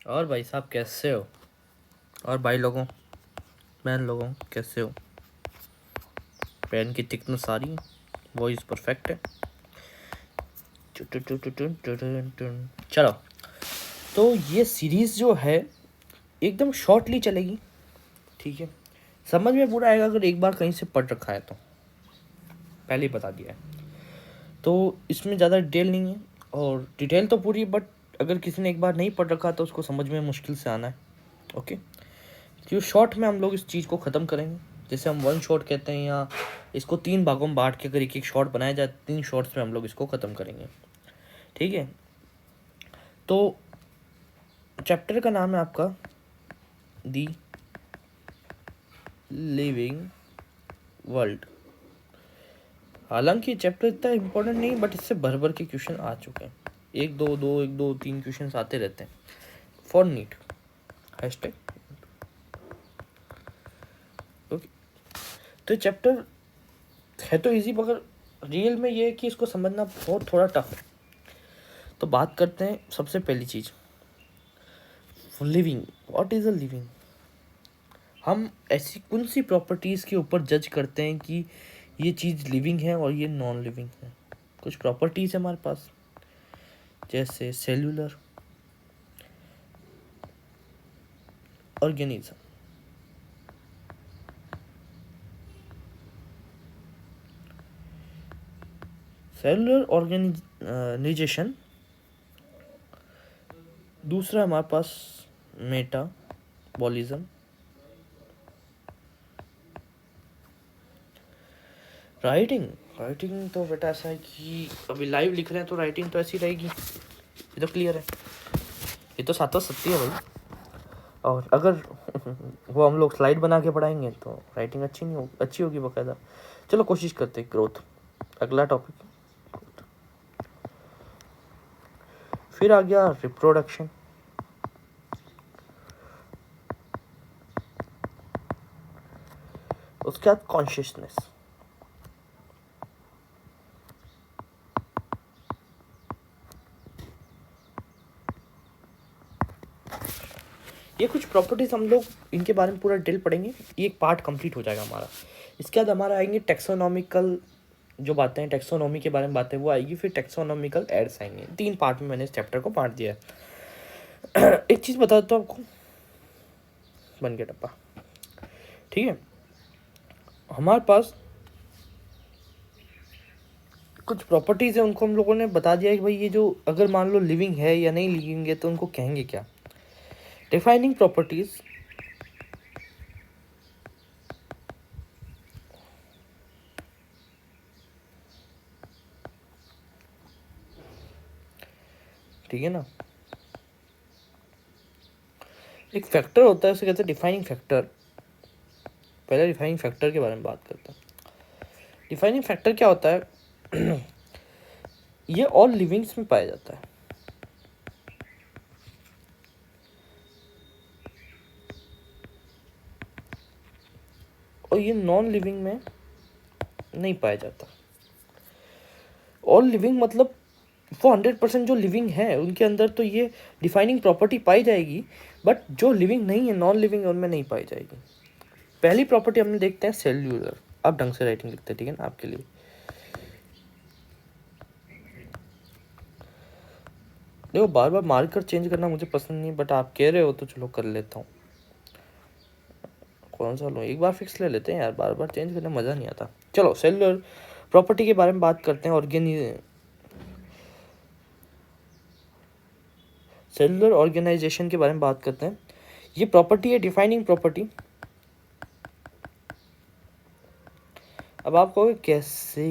और भाई साहब कैसे हो? और भाई लोगों, बहन लोगों, कैसे हो? पेन की थिकनेस आ रही है, वॉइस परफेक्ट है। चलो, तो ये सीरीज़ जो है एकदम शॉर्टली चलेगी, ठीक है। समझ में पूरा आएगा अगर एक बार कहीं से पढ़ रखा है तो, पहले ही बता दिया है। तो इसमें ज़्यादा डिटेल नहीं है, और डिटेल तो पूरी, बट अगर किसी ने एक बार नहीं पढ़ रखा तो उसको समझ में मुश्किल से आना है। ओके, तो शॉर्ट में हम लोग इस चीज़ को ख़त्म करेंगे, जैसे हम वन शॉट कहते हैं, या इसको 3 भागों में बांट के अगर एक एक शॉट बनाया जाए, 3 शॉट्स में हम लोग इसको ख़त्म करेंगे, ठीक है। तो चैप्टर का नाम है आपका दी लिविंग वर्ल्ड। हालांकि चैप्टर इतना इम्पोर्टेंट नहीं, बट इससे भर भर के क्वेश्चन आ चुके हैं। एक दो 3 क्वेश्चन आते रहते हैं फॉर नीट हैशटैग। ओके, तो चैप्टर है तो इजी, मगर रियल में ये है कि इसको समझना बहुत थोड़ा टफ है। तो बात करते हैं सबसे पहली चीज़, living. What is a living? हम ऐसी कौन सी प्रॉपर्टीज़ के ऊपर जज करते हैं कि ये चीज़ लिविंग है और ये नॉन लिविंग है? कुछ प्रॉपर्टीज़ है हमारे पास, जैसे सेल्यूलर ऑर्गेनिज्म, सेलुलर ऑर्गेनाइजेशन। दूसरा हमारे पास मेटाबॉलिज्म। राइटिंग तो बेटा ऐसा है कि अभी लाइव लिख रहे हैं तो राइटिंग तो ऐसी रहेगी, ये तो क्लियर है, ये तो सातों सत्य है भाई। और अगर वो हम लोग स्लाइड बना के पढ़ाएंगे तो राइटिंग अच्छी होगी बाकायदा। चलो कोशिश करते हैं। ग्रोथ अगला टॉपिक। फिर आ गया रिप्रोडक्शन, उसके बाद कॉन्शियसनेस, ये कुछ प्रॉपर्टीज हम लोग इनके बारे में पूरा डिटेल पढ़ेंगे। ये एक पार्ट कंप्लीट हो जाएगा हमारा। इसके बाद हमारा आएंगे टेक्सोनॉमिकल, जो बातें हैं टेक्सोनॉमी के बारे में बातें वो आएगी। फिर टेक्सोनॉमिकल एड्स आएंगे। 3 पार्ट में मैंने इस चैप्टर को बांट दिया है। एक चीज़ बता देता हूँ आपको, बन गया डब्बा, ठीक है। हमारे पास कुछ प्रॉपर्टीज़ है, उनको हम लोगों ने बता दिया है कि भाई ये जो अगर मान लो लिविंग है या नहीं लिविंग है तो उनको कहेंगे क्या। डिफाइनिंग प्रॉपर्टीज, ठीक है ना। एक फैक्टर होता है, उसे कहते हैं डिफाइनिंग फैक्टर। पहले डिफाइनिंग फैक्टर के बारे में बात करते हैं। डिफाइनिंग फैक्टर क्या होता है? ये ऑल लिविंग्स में पाया जाता है, और ये नॉन लिविंग में नहीं पाया जाता। ऑल लिविंग मतलब वो 100% जो लिविंग है उनके अंदर तो ये डिफाइनिंग प्रॉपर्टी पाई जाएगी, बट जो लिविंग नहीं है, नॉन लिविंग है, उनमें नहीं पाई जाएगी। पहली प्रॉपर्टी हमने देखते हैं सेल्यूलर। अब ढंग से राइटिंग लिखते हैं, ठीक है ना, आपके लिए। देखो, बार बार मार्कर चेंज करना मुझे पसंद नहीं, बट आप कह रहे हो तो चलो कर लेता हूँ। कौन सा लूँ, एक बार फिक्स ले लेते हैं यार, बार बार चेंज करने में मज़ा नहीं आता। चलो सेलुलर प्रॉपर्टी के बारे में बात करते हैं। सेलुलर ऑर्गेनाइजेशन के बारे में बात करते हैं। ये प्रॉपर्टी है डिफाइनिंग प्रॉपर्टी। अब आप कहोगे कैसे,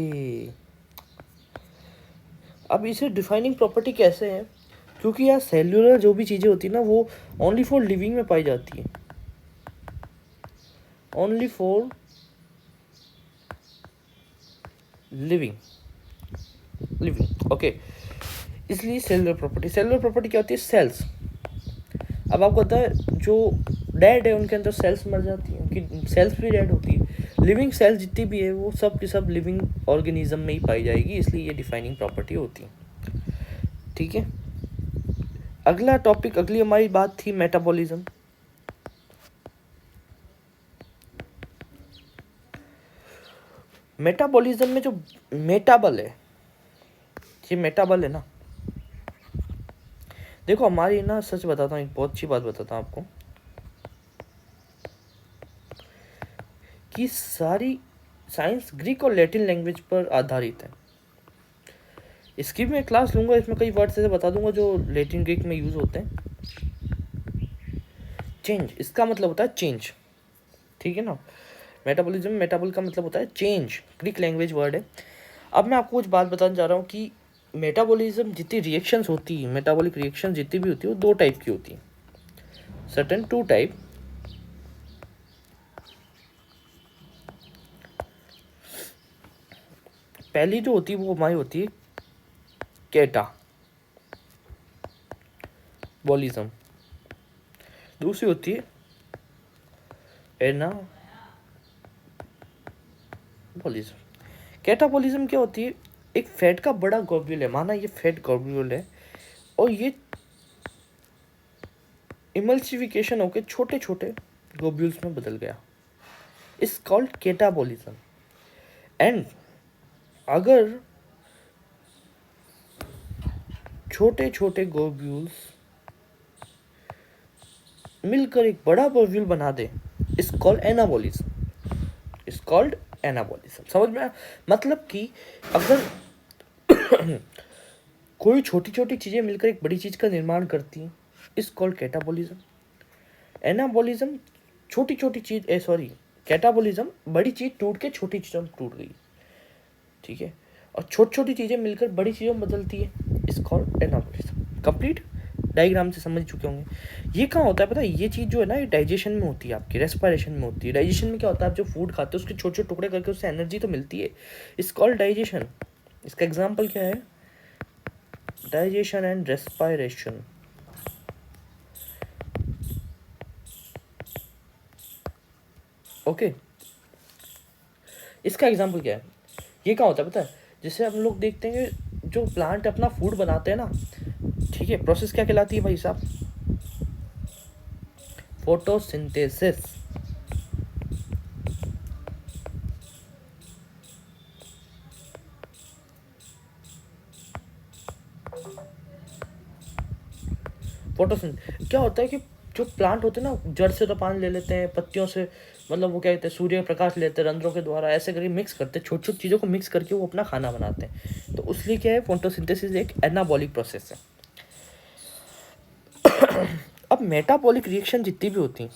अब इसे डिफाइनिंग प्रॉपर्टी कैसे है? क्योंकि यार सेलुलर जो भी चीज़ें होती है ना, वो ओनली फॉर लिविंग में पाई जाती है, ओनली फॉर लिविंग, ओके। इसलिए सेलुलर प्रॉपर्टी क्या होती है? सेल्स। अब आपको पता है जो डेड है उनके अंदर सेल्स मर जाती हैं, उनकी सेल्स भी डेड होती है। लिविंग सेल्स जितनी भी है वो सब की सब लिविंग ऑर्गेनिज्म में ही पाई जाएगी, इसलिए ये डिफाइनिंग प्रॉपर्टी होती है, ठीक है। अगला टॉपिक, अगली हमारी बात थी मेटाबॉलिज्म। मेटाबॉलिज्म में जो मेटाबल है, ये मेटाबल है ना, देखो हमारी ना, सच बताता हूँ, एक बहुत अच्छी बात बताता हूँ आपको कि सारी साइंस ग्रीक और लैटिन लैंग्वेज पर आधारित है। इसकी भी मैं क्लास लूंगा, इसमें कई वर्ड्स ऐसे बता दूंगा जो लैटिन ग्रीक में यूज होते हैं। चेंज, इसका मतलब होता है चेंज, ठीक है ना। मेटाबॉलिज्म, मेटाबॉल का मतलब होता है चेंज, ग्रीक लैंग्वेज वर्ड है। अब मैं आपको कुछ बात बताने जा रहा हूँ कि मेटाबॉलिज्म जितनी रिएक्शंस होती है, मेटाबॉलिक रिएक्शन जितनी भी होती है, वो 2 टाइप की होती है, सर्टेन 2 टाइप। पहली जो होती है वो हमारी होती है कैटाबॉलिज्म, दूसरी होती है एनाबॉलिज्म। कैटाबॉलिज्म क्या होती है, एक फैट का बड़ा ग्लोब्यूल है, माना ये फैट ग्लोब्यूल है, और ये इमल्सिफिकेशन होकर छोटे छोटे ग्लोब्यूल्स में बदल गया, इस कॉल्ड कैटाबॉलिज्म। एंड अगर छोटे छोटे ग्लोब्यूल्स मिलकर एक बड़ा ग्लोब्यूल बना दे, is called anabolism, is called anabolism. समझ में आया? मतलब कि अगर कोई छोटी छोटी चीजें मिलकर एक बड़ी चीज का निर्माण करती हैं, इस कॉल्ड कैटाबॉलिज्म। एनाबॉलिज्म छोटी छोटी चीज, कैटाबॉलिज्म बड़ी चीज टूट के छोटी चीजों में टूट गई, ठीक है, और छोटी छोटी चीजें मिलकर बड़ी चीजों में बदलती है, इस कॉल्ड एनाबॉलिज्म। कंप्लीट डायग्राम से समझ चुके होंगे। ये कहाँ होता है पता है, ये चीज़ जो है ना, ये डाइजेशन में होती है, आपकी रेस्पिरेशन में होती है। डाइजेशन में क्या होता है, आप जो फूड खाते हो उसके छोटे छोटे टुकड़े करके उससे एनर्जी तो मिलती है, इस कॉल्ड डाइजेशन। इसका एग्जाम्पल क्या है, डाइजेशन एंड रेस्पिरेशन। ओके, इसका एग्जाम्पल क्या है, ये क्या होता है पता है, जैसे हम लोग देखते हैं जो प्लांट अपना फूड बनाते हैं ना, ठीक है, प्रोसेस क्या कहलाती है भाई साहब, फोटोसिंथेसिस। फोटोसिंथेसिस क्या होता है कि जो प्लांट होते हैं ना, जड़ से तो पानी ले लेते हैं, पत्तियों से, मतलब वो क्या कहते हैं, सूर्य प्रकाश लेते हैं रंध्रों के द्वारा, ऐसे करके मिक्स करते हैं, छोटी छोटी चीज़ों को मिक्स करके वो अपना खाना बनाते हैं। तो उसलिए क्या है, फोटोसिंथेसिस एक एनाबॉलिक प्रोसेस है। अब मेटाबॉलिक रिएक्शन जितनी भी होती हैं,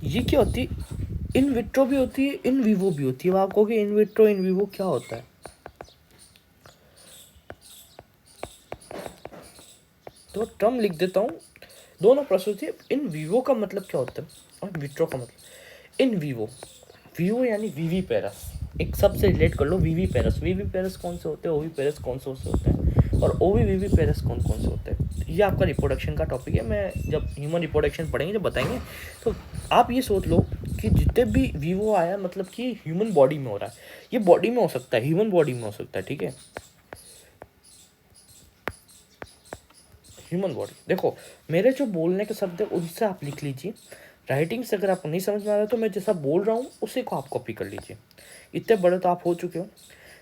ये क्या होती है, इन विट्रो भी होती है, इन विवो भी होती है। आप कहोगे इन विट्रो इन विवो क्या होता है, तो टर्म लिख देता हूँ, दोनों प्रोसेस है। इन विवो का मतलब क्या होता है और विट्रो का मतलब, इन विवो, विवो यानी वीवी पेरस, एक सबसे रिलेट कर लो, वीवी पेरस। वीवी पेरस कौन से होते हैं, ओवी पेरस कौन से होते हैं, और ओवी वीवी पेरस कौन कौन से होते हैं। ये आपका रिप्रोडक्शन का टॉपिक है, मैं जब ह्यूमन रिप्रोडक्शन पढ़ेंगे जब बताएंगे। तो आप ये सोच लो कि जितने भी वीवो आया मतलब कि ह्यूमन बॉडी में हो रहा है, ये बॉडी में हो सकता है, ह्यूमन बॉडी में हो सकता है, ठीक है, ह्यूमन बॉडी। देखो मेरे जो बोलने के शब्द है उनसे आप लिख लीजिए, राइटिंग से अगर आपको नहीं समझ में आ रहा है तो मैं जैसा बोल रहा हूँ उसी को आप कॉपी कर लीजिए, इतने बड़े तो आप हो चुके हो।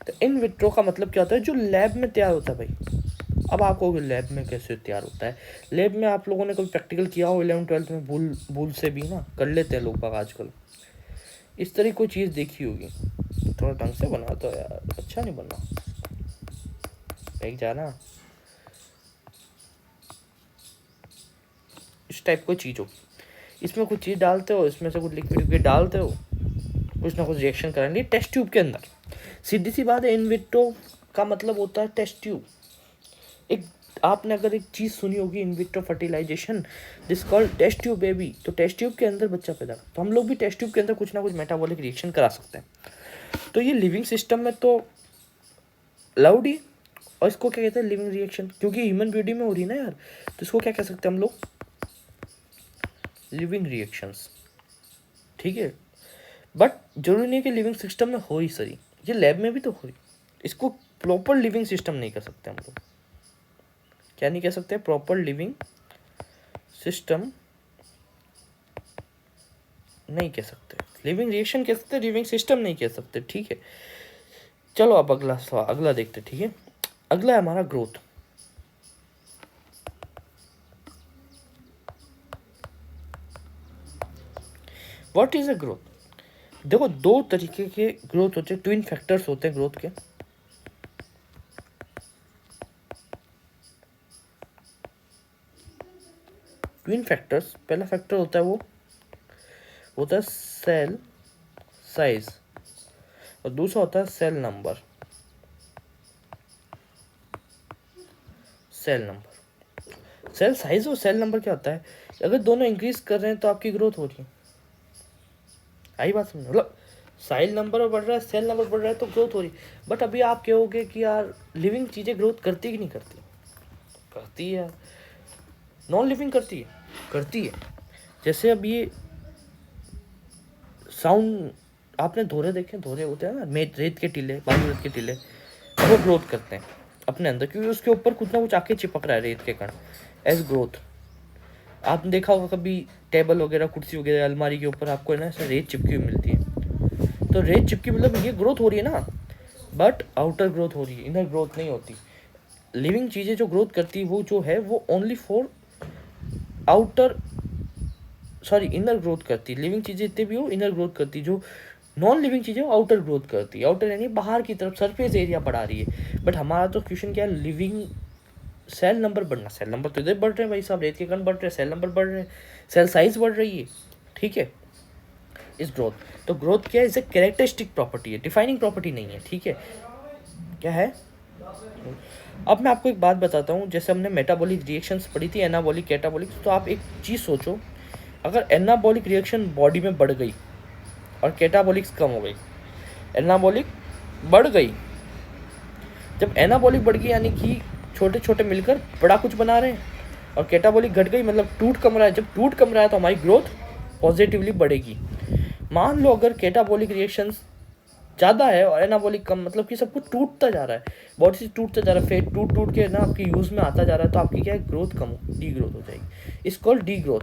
तो इन विट्रो का मतलब क्या होता है, जो लैब में तैयार होता है भाई। अब आप कहोगे लैब में कैसे तैयार होता है, लैब में आप लोगों ने कभी प्रैक्टिकल किया हो 11th-12th में, भूल भूल से भी ना कर लेते हैं लोग बाग आजकल, इस तरह कोई चीज़ देखी होगी। थोड़ा ढंग से बना तो यार, अच्छा नहीं बना, एक जाना, इस टाइप कोई चीज़ हो, इसमें कुछ चीज़ डालते हो, इसमें से कुछ लिक्विड विक्विड डालते हो, कुछ ना कुछ रिएक्शन करेंगे टेस्ट ट्यूब के अंदर। सीधी सी बात है, इन विट्रो का मतलब होता है टेस्ट ट्यूब। एक आपने अगर एक चीज़ सुनी होगी, in vitro fertilisation, this called test tube baby. तो टेस्ट ट्यूब के अंदर बच्चा पैदा, तो हम लोग भी टेस्ट ट्यूब के अंदर कुछ ना कुछ मेटाबॉलिक रिएक्शन करा सकते हैं। तो ये लिविंग सिस्टम में तो लाउड ही, और इसको क्या कहते हैं, लिविंग रिएक्शन, क्योंकि ह्यूमन बॉडी में हो रही है ना यार, तो इसको क्या कह सकते हैं हम लोग, लिविंग रिएक्शंस, ठीक है। बट जरूरी नहीं कि लिविंग सिस्टम में हो ही सही, ये लैब में भी तो हुई। इसको प्रॉपर लिविंग सिस्टम नहीं कर सकते हम लोग। क्या नहीं कह सकते? प्रॉपर लिविंग सिस्टम नहीं कह सकते। लिविंग रिएक्शन कह सकते, लिविंग सिस्टम नहीं कह सकते। ठीक है, चलो अब अगला सवाल, अगला देखते। ठीक है, अगला है हमारा growth. What is a growth? देखो, दो तरीके के ग्रोथ होते हैं, ट्विन फैक्टर्स होते हैं ग्रोथ के। ट्विन फैक्टर्स, पहला फैक्टर होता है वो होता है सेल साइज, और दूसरा होता है सेल नंबर। सेल साइज और सेल नंबर क्या होता है? अगर दोनों इंक्रीज कर रहे हैं तो आपकी ग्रोथ हो रही है। आई बात समझ? मतलब साइल नंबर बढ़ रहा है, सेल नंबर बढ़ रहा है तो ग्रोथ हो रही है। बट अभी आप कहोगे कि यार लिविंग चीज़ें ग्रोथ करती कि नहीं करती? करती है। नॉन लिविंग करती है? करती है। जैसे अब ये साउंड, आपने धोरे देखे? धोरे होते हैं ना, रेत के टीले, बालू रेत के टीले, वो ग्रोथ करते हैं अपने अंदर, क्योंकि उसके ऊपर कुछ ना कुछ आके चिपक रहा है रेत के कण, एज ग्रोथ। आपने देखा होगा कभी टेबल वगैरह, कुर्सी वगैरह, अलमारी के ऊपर आपको ना ऐसे रेत चिपकी हुई मिलती है। तो रेत चिपकी मतलब ये ग्रोथ हो रही है ना, बट आउटर ग्रोथ हो रही है, इनर ग्रोथ नहीं होती। लिविंग चीज़ें जो ग्रोथ करती है वो जो है वो only for outer, sorry inner growth करती है। लिविंग चीज़ें इतने भी हो इनर ग्रोथ करती है, जो नॉन लिविंग चीज़ें आउटर ग्रोथ करती है। आउटर यानी बाहर की तरफ, सरफेस एरिया बढ़ा रही है। बट हमारा तो क्वेश्चन क्या है? लिविंग सेल नंबर बढ़ना। सेल नंबर तो इधर बढ़ रहे हैं भाई साहब, रेत के कण बढ़ रहे हैं, सेल नंबर बढ़ रहे हैं, सेल साइज बढ़ रही है। ठीक है, इस ग्रोथ, तो ग्रोथ क्या है? इसे कैरेक्टरिस्टिक प्रॉपर्टी है, डिफाइनिंग प्रॉपर्टी नहीं है। ठीक है, क्या है? अब मैं आपको एक बात बताता हूँ। जैसे हमने मेटाबॉलिक रिएक्शंस पढ़ी थी, एनाबॉलिक, कैटाबॉलिक, तो आप एक चीज़ सोचो, अगर एनाबॉलिक रिएक्शन बॉडी में बढ़ गई और कैटाबॉलिक्स कम हो गई, एनाबॉलिक बढ़ गई, जब एनाबॉलिक बढ़ गई यानी कि छोटे छोटे मिलकर बड़ा कुछ बना रहे हैं, और कैटाबॉलिक घट गई मतलब टूट कम रहा है। जब टूट कम रहा है तो हमारी ग्रोथ पॉजिटिवली बढ़ेगी। मान लो अगर कैटाबॉलिक रिएक्शंस ज़्यादा है और एनाबॉलिक कम, मतलब कि सब कुछ टूटता जा रहा है, बॉडी से टूटता जा रहा है, फेट टूट टूट के ना आपकी यूज़ में आता जा रहा है, तो आपकी क्या है? ग्रोथ कम, डी ग्रोथ हो जाएगी। इस called D growth.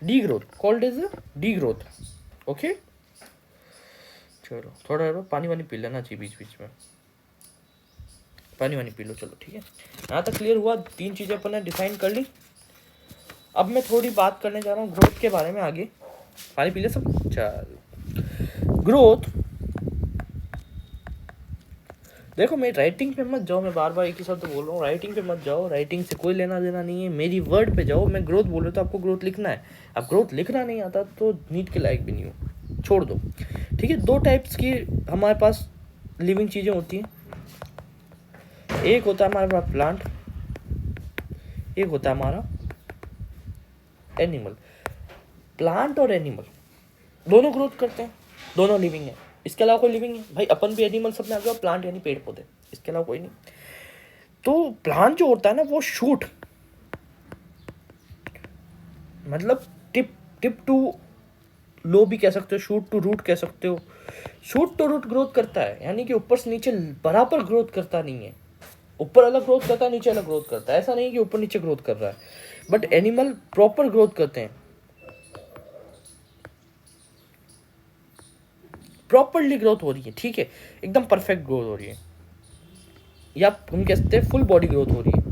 D growth called is D growth. Okay, चलो थोड़ा पानी वानी पी लेना चाहिए बीच बीच में, पानी वानी पी लो। चलो ठीक है, यहाँ तक क्लियर हुआ? तीन चीज़ें अपन ने डिफाइन कर ली। अब मैं थोड़ी बात करने जा रहा हूँ ग्रोथ के बारे में आगे। पानी पी ले सब। चल, ग्रोथ, देखो मैं राइटिंग पे मत जाओ, मैं बार बार एक ही शब्द बोल रहा हूँ, राइटिंग पे मत जाओ, राइटिंग से कोई लेना देना नहीं है। मेरी वर्ड पे जाओ। मैं ग्रोथ बोल रहा हूँ तो आपको ग्रोथ लिखना है। अब ग्रोथ लिखना नहीं आता तो नीट के लायक भी नहीं हो, छोड़ दो। ठीक है, दो टाइप्स की हमारे पास लिविंग चीज़ें होती हैं। एक होता है हमारे पास प्लांट, एक होता है हमारा एनिमल। प्लांट और एनिमल दोनों ग्रोथ करते हैं, दोनों लिविंग है। इसके अलावा कोई लिविंग है भाई? अपन भी एनिमल सब में आ गया, प्लांट यानी पेड़ पौधे, इसके अलावा कोई नहीं। तो प्लांट जो होता है ना वो शूट, मतलब टिप टिप टू लो भी कह सकते हो, शूट टू रूट कह सकते हो। शूट टू रूट ग्रोथ करता है, यानी कि ऊपर से नीचे बराबर ग्रोथ करता नहीं है। ऊपर अलग ग्रोथ करता है, नीचे अलग ग्रोथ करता है, ऐसा नहीं कि ऊपर नीचे ग्रोथ कर रहा है। बट एनिमल प्रॉपर ग्रोथ करते हैं, प्रॉपरली ग्रोथ हो रही है। ठीक है, एकदम परफेक्ट ग्रोथ हो रही है, या हम कह सकते हैं फुल बॉडी ग्रोथ हो रही है।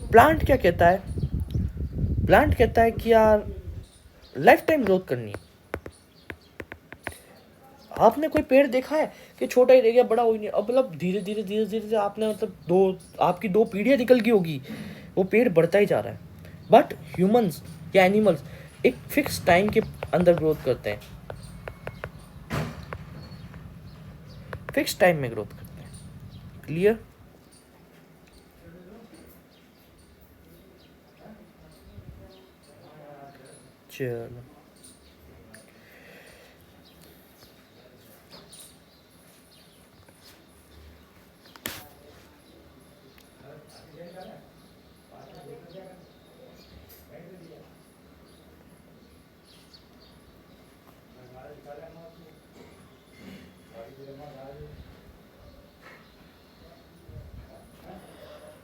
प्लांट क्या कहता है? प्लांट कहता है कि यार लाइफ टाइम ग्रोथ करनी है। आपने कोई पेड़ देखा है कि छोटा ही रह गया, बड़ा हो ही नहीं? अब मतलब धीरे धीरे धीरे धीरे आपने मतलब आपकी दो पीढ़ियां निकल गई होगी, वो पेड़ बढ़ता ही जा रहा है। बट ह्यूमंस या एनिमल्स एक फिक्स टाइम के अंदर ग्रोथ करते हैं, फिक्स टाइम में ग्रोथ करते हैं। क्लियर? चलो,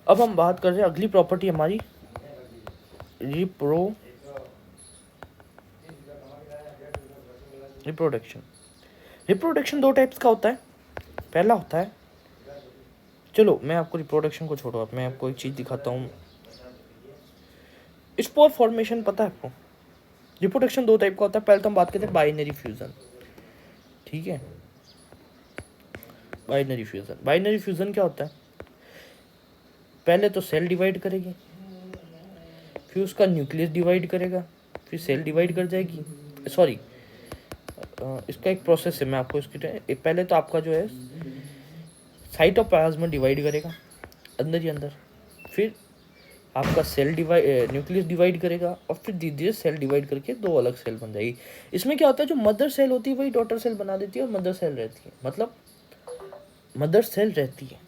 अब हम बात कर रहे हैं अगली प्रॉपर्टी हमारी रिप्रोडक्शन। रिप्रोडक्शन दो टाइप्स का होता है। पहला होता है, चलो मैं आपको रिप्रोडक्शन को छोड़ो, अब मैं आपको एक चीज़ दिखाता हूँ। स्पोर फॉर्मेशन पता है आपको? रिप्रोडक्शन दो टाइप का होता है। पहले तो हम बात करते हैं बाइनरी फ्यूजन, ठीक है। बाइनरी फ्यूजन, बाइनरी फ्यूजन क्या होता है? पहले तो सेल डिवाइड करेगी, फिर उसका न्यूक्लियस डिवाइड करेगा, फिर सेल डिवाइड कर जाएगी। सॉरी, इसका एक प्रोसेस है, मैं आपको इसकी पहले तो आपका जो है साइटोप्लाज्म डिवाइड करेगा अंदर ही अंदर, फिर आपका सेल डिवाइड न्यूक्लियस डिवाइड करेगा, और फिर धीरे धीरे सेल डिवाइड करके दो अलग सेल बन जाएगी। इसमें क्या होता है, जो मदर सेल होती है वही डॉटर सेल बना देती है, और मदर सेल रहती है, मतलब मदर सेल रहती है,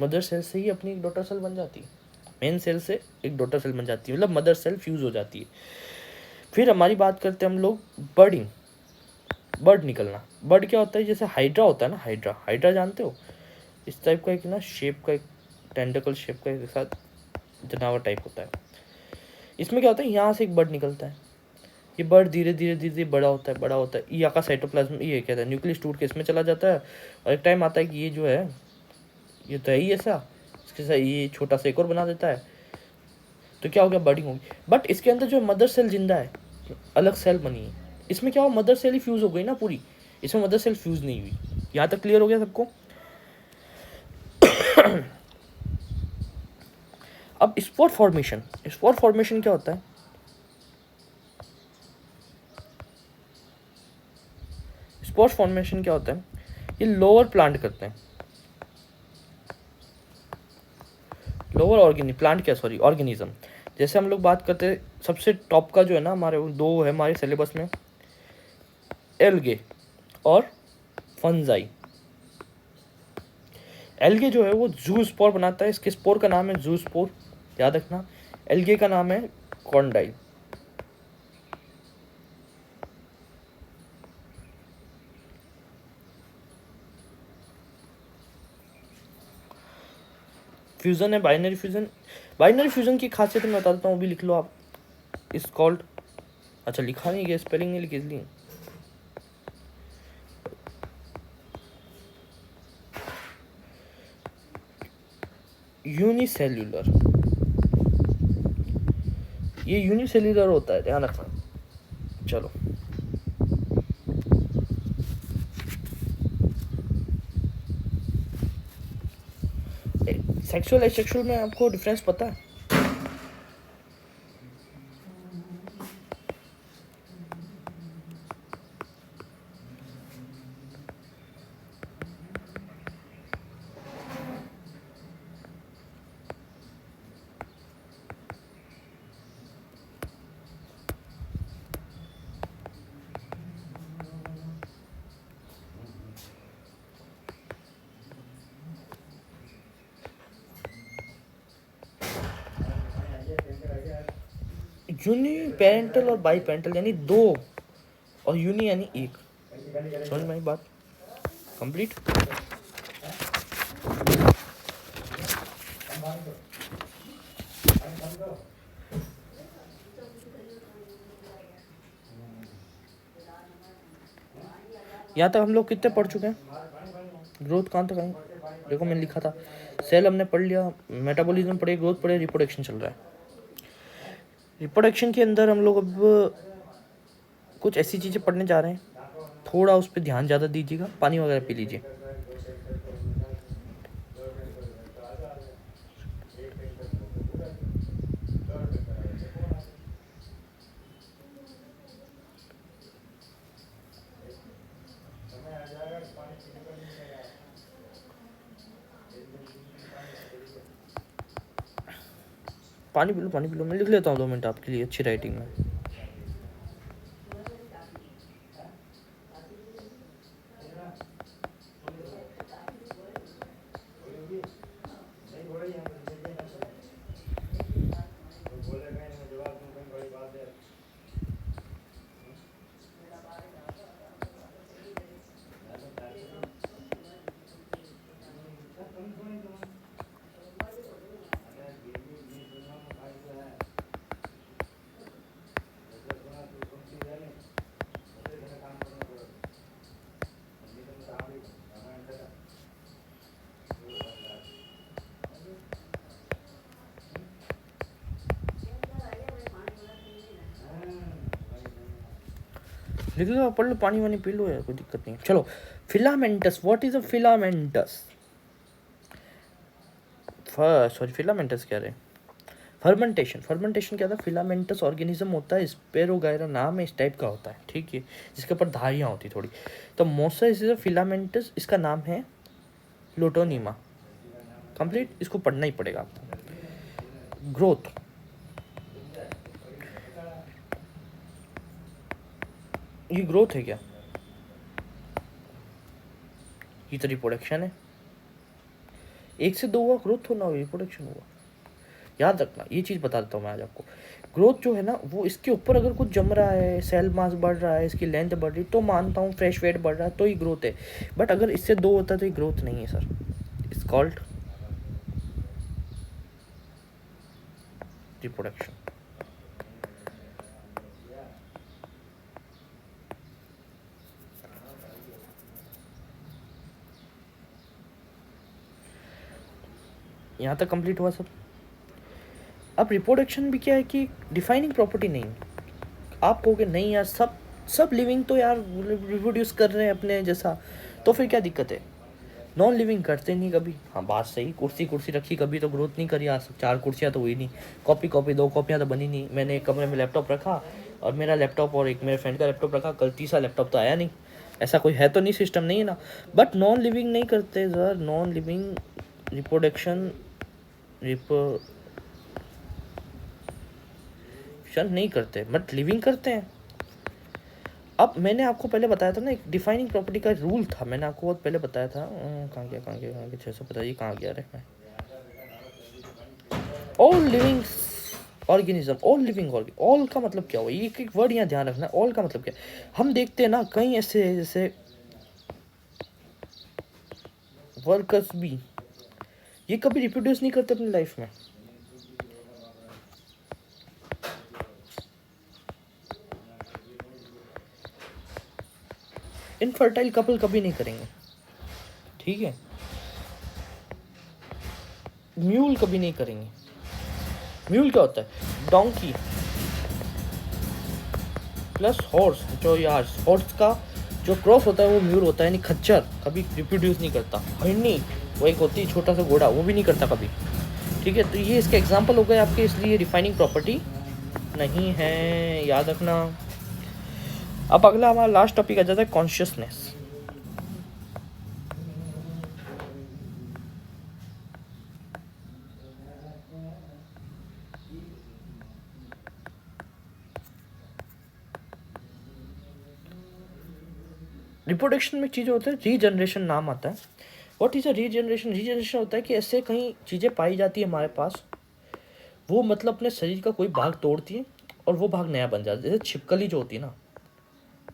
मदर सेल से ही अपनी एक डॉटर सेल बन जाती है, मेन सेल से एक डॉटर सेल बन जाती है, मतलब मदर सेल फ्यूज हो जाती है। फिर हमारी बात करते हैं हम लोग बर्डिंग, बर्ड निकलना। बर्ड क्या होता है, जैसे हाइड्रा होता है ना, हाइड्रा, हाइड्रा जानते हो? इस टाइप का एक ना शेप का, एक टेंटिकल शेप का एक साथ जानवर टाइप होता है। इसमें क्या होता है, यहाँ से एक बर्ड निकलता है, ये बर्ड धीरे धीरे धीरे धीरे बड़ा होता है, बड़ा होता है, ये का साइटोप्लाज्म, ये कहता है न्यूक्लियस टूट के इसमें चला जाता है, और एक टाइम आता है कि ये जो है, ये तो है ही ऐसा, इसके साथ ये छोटा सा एक और बना देता है, तो क्या हो गया, बर्डिंग होगी। बट इसके अंदर जो मदर सेल जिंदा है, अलग सेल बनी है। इसमें क्या हो, मदर सेल ही फ्यूज हो गई ना पूरी, इसमें मदर सेल फ्यूज नहीं हुई। यहाँ तक क्लियर हो गया सबको? अब स्पोर फॉर्मेशन, स्पोर फॉर्मेशन क्या होता है? स्पोर फॉर्मेशन क्या होता है, ये लोअर प्लांट करते हैं, लोअर प्लांट क्या, सॉरी, ऑर्गेनिज्म। जैसे हम लोग बात करते हैं सबसे टॉप का जो है ना, हमारे दो है हमारे सिलेबस में, एल्गे और फंजाई। एल्गे जो है वो जू स्पोर बनाता है, इसके स्पोर का नाम है जू स्पोर, याद रखना। एल्गे का नाम है कॉन्डाइल। फ्यूजन है, बाइनरी फ्यूजन। बाइनरी फ्यूजन की खासियत मैं बता देता हूँ, भी लिख लो आप। इज कॉल्ड, अच्छा लिखा नहीं गया, स्पेलिंग नहीं लिखी इसलिए। यूनिसेल्यूलर, ये यूनिसेल्यूलर होता है, ध्यान रखना। चलो, सेक्सुअल एसेक्सुअल में आपको डिफरेंस पता है? यूनि पेरेंटल और बाई पेरेंटल यानी दो, और यूनि यानी एक। समझ में आई बात? कंप्लीट। यहाँ तक हम लोग कितने पढ़ चुके हैं? ग्रोथ कहाँ तक आई? देखो मैंने लिखा था, सेल हमने पढ़ लिया, मेटाबॉलिज्म पढ़े, ग्रोथ पढ़े, रिप्रोडक्शन चल रहा है। रिप्रोडक्शन के अंदर हम लोग अब कुछ ऐसी चीज़ें पढ़ने जा रहे हैं, थोड़ा उस पर ध्यान ज़्यादा दीजिएगा, पानी वगैरह पी लीजिए। पानी पी लो, पानी पी लो, मैं लिख लेता हूँ 2 मिनट आपके लिए अच्छी राइटिंग में। लिख लो, पढ़ लो, पानी वानी पी लो यार, कोई दिक्कत नहीं। चलो, filamentous, what is a filamentous? Sorry, filamentous क्या रहे, फर्मेंटेशन। फर्मेंटेशन क्या था? फिलामेंटस ऑर्गेनिज्म होता है, स्पेरोगायरा नाम है, इस टाइप का होता है, ठीक है, जिसके ऊपर धारियाँ होती थोड़ी। तो मोसस इज अ फिलामेंटस, इसका नाम है लोटोनीमा। कंप्लीट, इसको पढ़ना ही पड़ेगा आपको। ग्रोथ, ये ग्रोथ है क्या? ये तो रिप्रोडक्शन है। 1 से 2 हुआ ग्रोथ, होना रिप्रोडक्शन हुआ। याद रखना, ये चीज़ बता देता हूँ मैं आज आपको। ग्रोथ जो है ना, वो इसके ऊपर अगर कुछ जम रहा है, सेल मास बढ़ रहा है, इसकी लेंथ बढ़ रही, तो मानता हूँ फ्रेश वेट बढ़ रहा है तो ये ग्रोथ है। बट अगर इससे 2 होता है तो ये ग्रोथ नहीं है सर, इट्स कॉल्ड रिप्रोडक्शन। यहाँ तक कंप्लीट हुआ सब। अब रिप्रोडक्शन भी क्या है कि डिफाइनिंग प्रॉपर्टी नहीं। आप कहोगे नहीं यार, सब लिविंग तो यार रिप्रोड्यूस कर रहे हैं अपने जैसा, तो फिर क्या दिक्कत है? नॉन लिविंग करते नहीं कभी, हाँ बात सही, कुर्सी रखी कभी तो ग्रोथ नहीं करी, आज 4 कुर्सियाँ तो हुई नहीं, कॉपी 2 कॉपियाँ तो बनी नहीं। मैंने एक कमरे में लैपटॉप रखा, और मेरा लैपटॉप और एक मेरे फ्रेंड का लैपटॉप रखा, कल तीसरा लैपटॉप तो आया नहीं। ऐसा कोई है तो नहीं, सिस्टम नहीं है ना। बट नॉन लिविंग नहीं करते सर, नॉन लिविंग रिप्रोडक्शन नहीं करते, बट लिविंग करते हैं। अब मैंने आपको पहले बताया था ना, एक डिफाइनिंग प्रॉपर्टी का रूल था, मैंने आपको बहुत पहले बताया था। कहाँ गया 650, ये कहाँ गया रे? All living organism, all living all का मतलब क्या हुआ? ये एक वर्ड यहाँ ध्यान रखना, ऑल का मतलब क्या? हम देखते हैं ना कई ऐसे, जैसे वर्कर्स भी, ये कभी रिप्रोड्यूस नहीं करते अपनी लाइफ में। इनफर्टाइल कपल कभी नहीं करेंगे, ठीक है। म्यूल कभी नहीं करेंगे। म्यूल क्या होता है? डोंकी प्लस हॉर्स, जो यार हॉर्स का जो क्रॉस होता है वो म्यूल होता है, यानी खच्चर कभी रिप्रोड्यूस नहीं करता। हिरनी, वो एक होती है छोटा सा घोड़ा, वो भी नहीं करता कभी, ठीक है। तो ये इसके एग्जाम्पल हो गए आपके, इसलिए डिफाइनिंग प्रॉपर्टी नहीं है, याद रखना। अब अगला हमारा लास्ट टॉपिक आ जाता है कॉन्शियसनेस। रिप्रोडक्शन में चीज़ें होते हैं, रीजनरेशन नाम आता है। What is a regeneration? Regeneration होता है कि ऐसे कहीं चीज़ें पाई जाती है हमारे पास, वो मतलब अपने शरीर का कोई भाग तोड़ती है और वो भाग नया बन जाता है। जैसे छिपकली जो होती है ना,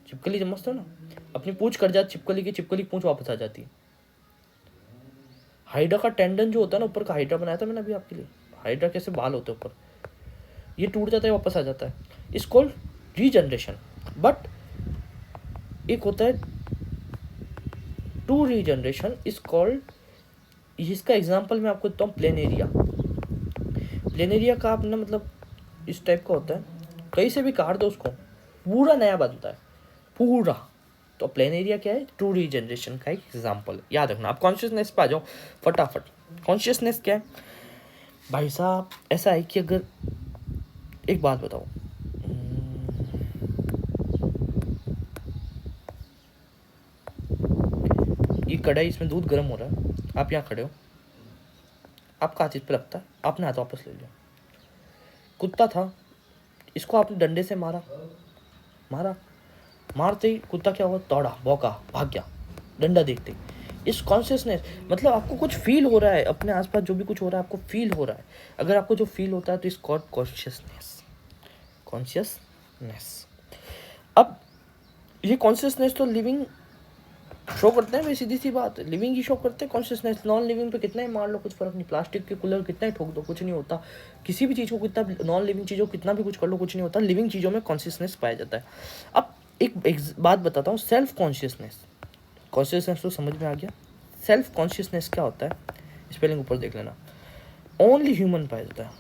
छिपकली समझते हो ना, अपनी पूंछ कट जाती छिपकली की, छिपकली पूंछ वापस आ जाती है। हाइड्रा का टेंडन जो होता है ना, ऊपर का हाइड्रा बनाया था मैंने अभी आपके लिए, हाइड्रा कैसे बाल होते हैं ऊपर, ये टूट जाता है वापस आ जाता है, इस कॉल्ड रीजनरेशन। बट एक होता है टू रीजनरेशन, इज कॉल्ड, इसका एग्जांपल मैं आपको देता हूँ, प्लेनेरिया। प्लेनेरिया का अपना मतलब इस टाइप का होता है, कहीं से भी काट दो उसको, पूरा नया बनता है पूरा। तो प्लेनेरिया क्या है? टू रीजनरेशन का एक एग्जांपल, याद रखना। आप कॉन्शियसनेस पे आ जाओ फटाफट। कॉन्शियसनेस क्या है भाई साहब? ऐसा है कि अगर एक बात बताओ, ये कढ़ाई, इसमें दूध गर्म हो रहा है, आप यहाँ खड़े हो, आपका हाथ इस पर लगता है, आपने हाथ वापस ले लिया। कुत्ता था, इसको आपने डंडे से मारा, मारते ही कुत्ता क्या हुआ? दौड़ा, भौंका, भाग गया डंडा देखते ही। इस कॉन्शियसनेस मतलब आपको कुछ फील हो रहा है, अपने आसपास जो भी कुछ हो रहा है आपको फील हो रहा है। अगर आपको जो फील होता है तो इस कॉल्ड कॉन्शियसनेस। अब ये कॉन्शियसनेस तो लिविंग शो करते हैं, भाई सीधी सी बात, लिविंग ही शो करते हैं कॉन्शियसनेस। नॉन लिविंग पे कितना ही मार लो कुछ फर्क नहीं, प्लास्टिक के कूलर कितना ही ठोक दो कुछ नहीं होता, किसी भी चीज़ को कितना, नॉन लिविंग चीज़ों को कितना भी कुछ कर लो कुछ नहीं होता। लिविंग चीज़ों में कॉन्शियसनेस पाया जाता है। अब एक बात बताता हूँ, सेल्फ कॉन्शियसनेस। कॉन्शियसनेस तो समझ में आ गया। सेल्फ कॉन्शियसनेस क्या होता है? स्पेलिंग ऊपर देख लेना, ओनली ह्यूमन पाया जाता है।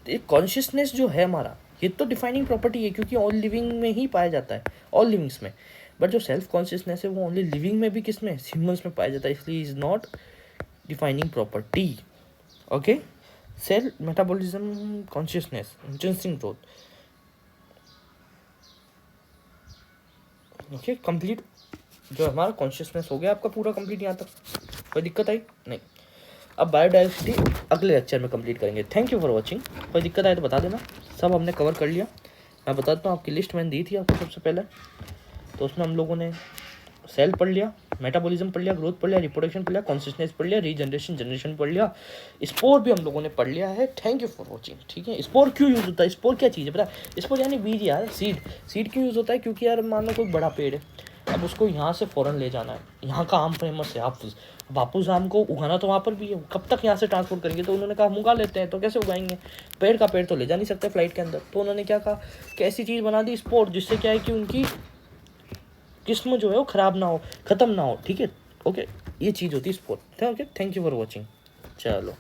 एक कॉन्शियसनेस जो है हमारा, ये तो डिफाइनिंग प्रॉपर्टी है, क्योंकि ऑल लिविंग में ही पाया जाता है, ऑल लिविंग्स में। बट जो सेल्फ कॉन्शियसनेस है वो ओनली लिविंग में भी किस में, ह्यूमंस में पाया जाता है, इसलिए is not defining property. Okay, cell metabolism consciousness इंटेंसिंग ग्रोथ। ओके, कंप्लीट जो हमारा कॉन्शियसनेस हो गया आपका पूरा कंप्लीट। यहाँ तक कोई दिक्कत आई नहीं। अब बायोडाइवर्सिटी अगले लेक्चर में कंप्लीट करेंगे। Thank you for watching. कोई दिक्कत आए तो बता देना, सब हमने कवर कर लिया। मैं बताता हूँ, आपकी लिस्ट मैंने दी थी आपको सबसे पहले, तो उसमें हम लोगों ने सेल पढ़ लिया, मेटाबॉलिज्म पढ़ लिया, ग्रोथ पढ़ लिया, रिप्रोडक्शन पढ़ लिया, कॉन्शियसनेस पढ़ लिया, रीजनरेशन जनरेशन पढ़ लिया, स्पोर भी हम लोगों ने पढ़ लिया है। Thank you for watching. ठीक है, स्पोर क्यों यूज़ होता है, स्पोर क्या चीज़ है पता है? स्पोर यानी बीज यार, सीड। सीड क्यों यूज़ होता है? क्योंकि यार मान लो कोई बड़ा पेड़ है, अब उसको यहाँ से फ़ौरन ले जाना है, यहाँ का आम फेमस है हापुस, अब हापुस आम को उगाना तो वहाँ पर भी है, कब तक यहाँ से ट्रांसपोर्ट करेंगे? तो उन्होंने कहा हम उगा लेते हैं। तो कैसे उगाएंगे? पेड़ का पेड़ तो ले जा नहीं सकते फ्लाइट के अंदर, तो उन्होंने क्या कहा कि ऐसी चीज़ बना दी स्पोर, जिससे क्या है कि उनकी किस्म जो है वो ख़राब ना हो, ख़त्म ना हो। ठीक है, ओके, ये चीज़ होती है spore. Okay, thank you for watching. चलो।